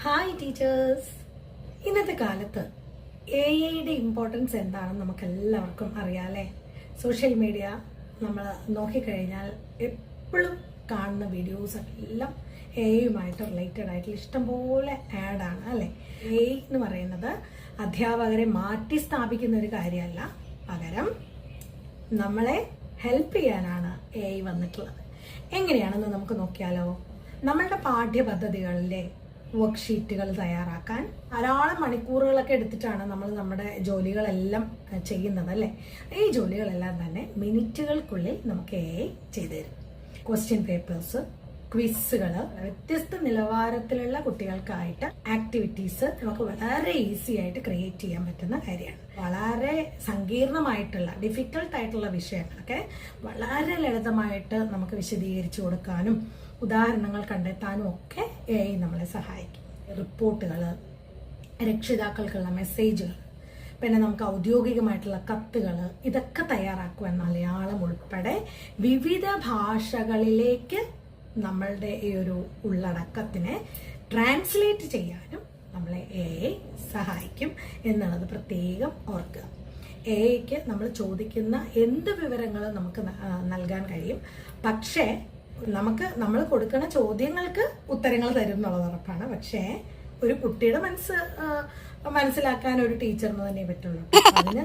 Hi teachers. ഇന്നത്തെ കാലത്ത് AI importance എന്താണെന്ന് നമുക്ക് എല്ലാവർക്കും അറിയാമല്ലേ. സോഷ്യൽ മീഡിയ നമ്മൾ നോക്കിക്കഴിഞ്ഞാൽ എപ്പോഴും കാണുന്ന വീഡിയോസ് എല്ലാം AI റിലേറ്റഡ് ആയിട്ടുള്ള ഇഷ്ടംപോലെ ആഡാണ് അല്ലേ. AI എന്ന് പറയുന്നത് അധ്യാപകരെ മാറ്റി സ്ഥാപിക്കുന്ന ഒരു കാര്യമല്ല, പകരം നമ്മളെ ഹെൽപ്പ് ചെയ്യാനാണ് AI വന്നിട്ടുള്ളത്. എങ്ങനെയാണെന്ന് നമുക്ക് നോക്കിയാലോ. നമ്മളുടെ പാഠ്യപദ്ധതികളിലെ വർക്ക്ഷീറ്റുകൾ തയ്യാറാക്കാൻ ധാരാളം മണിക്കൂറുകളൊക്കെ എടുത്തിട്ടാണ് നമ്മൾ നമ്മുടെ ജോലികളെല്ലാം ചെയ്യുന്നത് അല്ലേ. ഈ ജോലികളെല്ലാം തന്നെ മിനിറ്റുകൾക്കുള്ളിൽ നമുക്ക് AI ചെയ്തു തരും. ക്വസ്റ്റ്യൻ പേപ്പേഴ്സ്, ക്വിസുകൾ, വ്യത്യസ്ത നിലവാരത്തിലുള്ള കുട്ടികൾക്കായിട്ട് ആക്ടിവിറ്റീസ് നമുക്ക് വളരെ ഈസി ആയിട്ട് ക്രിയേറ്റ് ചെയ്യാൻ പറ്റുന്ന കാര്യമാണ്. വളരെ സങ്കീർണമായിട്ടുള്ള ഡിഫിക്കൽട്ട് ആയിട്ടുള്ള വിഷയങ്ങളൊക്കെ വളരെ ലളിതമായിട്ട് നമുക്ക് വിശദീകരിച്ചു കൊടുക്കാനും ഉദാഹരണങ്ങൾ കണ്ടെത്താനും ഒക്കെ AI നമ്മളെ സഹായിക്കും. റിപ്പോർട്ടുകൾ, രക്ഷിതാക്കൾക്കുള്ള മെസ്സേജുകൾ, പിന്നെ നമുക്ക് ഔദ്യോഗികമായിട്ടുള്ള കത്തുകൾ, ഇതൊക്കെ തയ്യാറാക്കുവാൻ മലയാളം ഉൾപ്പെടെ വിവിധ ഭാഷകളിലേക്ക് നമ്മളുടെ ഈ ഒരു ഉള്ളടക്കത്തിനെ ട്രാൻസ്ലേറ്റ് ചെയ്യാനും നമ്മളെ AI സഹായിക്കും എന്നുള്ളത് പ്രത്യേകം ഓർക്കുക. AIക്ക് നമ്മൾ ചോദിക്കുന്ന എന്ത് വിവരങ്ങളും നമുക്ക് നൽകാൻ കഴിയും. പക്ഷേ നമ്മൾ കൊടുക്കുന്ന ചോദ്യങ്ങൾക്ക് ഉത്തരങ്ങൾ തരും എന്നുള്ളത് ഉറപ്പാണ്. പക്ഷേ ഒരു കുട്ടിയുടെ മനസ്സിലാക്കാൻ ഒരു ടീച്ചറിന് തന്നെ പറ്റുള്ളൂ. അതിന്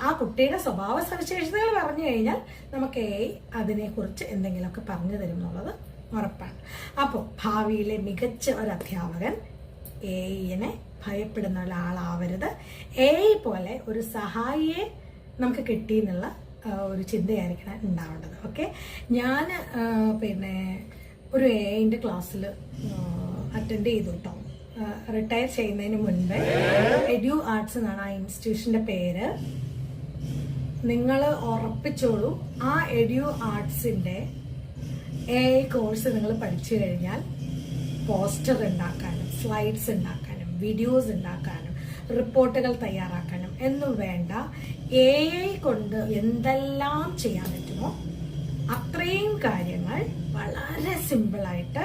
ആ കുട്ടിയുടെ സ്വഭാവ സവിശേഷതകൾ പറഞ്ഞു കഴിഞ്ഞാൽ നമുക്ക് AI അതിനെക്കുറിച്ച് എന്തെങ്കിലുമൊക്കെ പറഞ്ഞു തരും എന്നുള്ളത് ഉറപ്പാണ്. അപ്പോൾ ഭാവിയിലെ മികച്ച ഒരു അധ്യാപകൻ AI ഭയപ്പെടുന്ന ഒരാളാവരുത്. AI പോലെ ഒരു സഹായിയെ നമുക്ക് കിട്ടിയെന്നുള്ള ഒരു ചിന്തയായിരിക്കണം ഉണ്ടാവേണ്ടത്. ഓക്കെ, ഞാൻ ഒരു AI ക്ലാസ്സിൽ അറ്റൻഡ് ചെയ്തു കേട്ടോ. റിട്ടയർ ചെയ്യുന്നതിന് മുൻപ് എഡ്യു ആർട്സ് എന്നാണ് ആ ഇൻസ്റ്റിറ്റ്യൂഷന്റെ പേര്. നിങ്ങൾ ഉറപ്പിച്ചോളൂ, ആ എഡ്യു ആർട്സിന്റെ AI കോഴ്സ് നിങ്ങൾ പഠിച്ചു കഴിഞ്ഞാൽ പോസ്റ്റർ ഉണ്ടാക്കാനും സ്ലൈഡ്സ് ഉണ്ടാക്കാനും വീഡിയോസ് ഉണ്ടാക്കാനും റിപ്പോർട്ടുകൾ തയ്യാറാക്കാനും എന്നും വേണ്ട, AI കൊണ്ട് എന്തെല്ലാം ചെയ്യാൻ പറ്റുമോ അത്രയും കാര്യങ്ങൾ വളരെ സിമ്പിളായിട്ട്,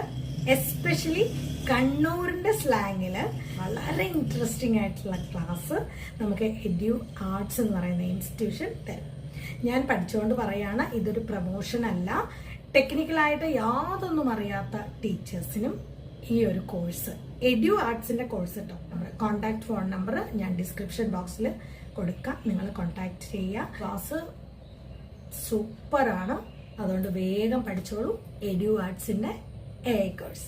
എസ്പെഷ്യലി കണ്ണൂരിന്റെ സ്ലാങ്ങില് വളരെ ഇൻട്രസ്റ്റിംഗ് ആയിട്ടുള്ള ക്ലാസ് നമുക്ക് എഡ്യു ആർട്സ് എന്ന് പറയുന്ന ഇൻസ്റ്റിറ്റ്യൂഷൻ തരും. ഞാൻ പഠിച്ചുകൊണ്ട് പറയാണ്, ഇതൊരു പ്രൊമോഷൻ അല്ല. ടെക്നിക്കലായിട്ട് യാതൊന്നും അറിയാത്ത ടീച്ചേഴ്സിനും ഈ ഒരു കോഴ്സ്, എഡ്യു ആർട്സിന്റെ കോഴ്സ് കേട്ടോ. നമ്മുടെ കോൺടാക്ട് ഫോൺ നമ്പർ ഞാൻ ഡിസ്ക്രിപ്ഷൻ ബോക്സിൽ കൊടുക്കാം, നിങ്ങൾ കോൺടാക്ട് ചെയ്യുക. ക്ലാസ് സൂപ്പറാണ്, അതുകൊണ്ട് വേഗം പഠിച്ചോളൂ എഡ്യു ആർട്സിന്റെ AI കോഴ്സ്.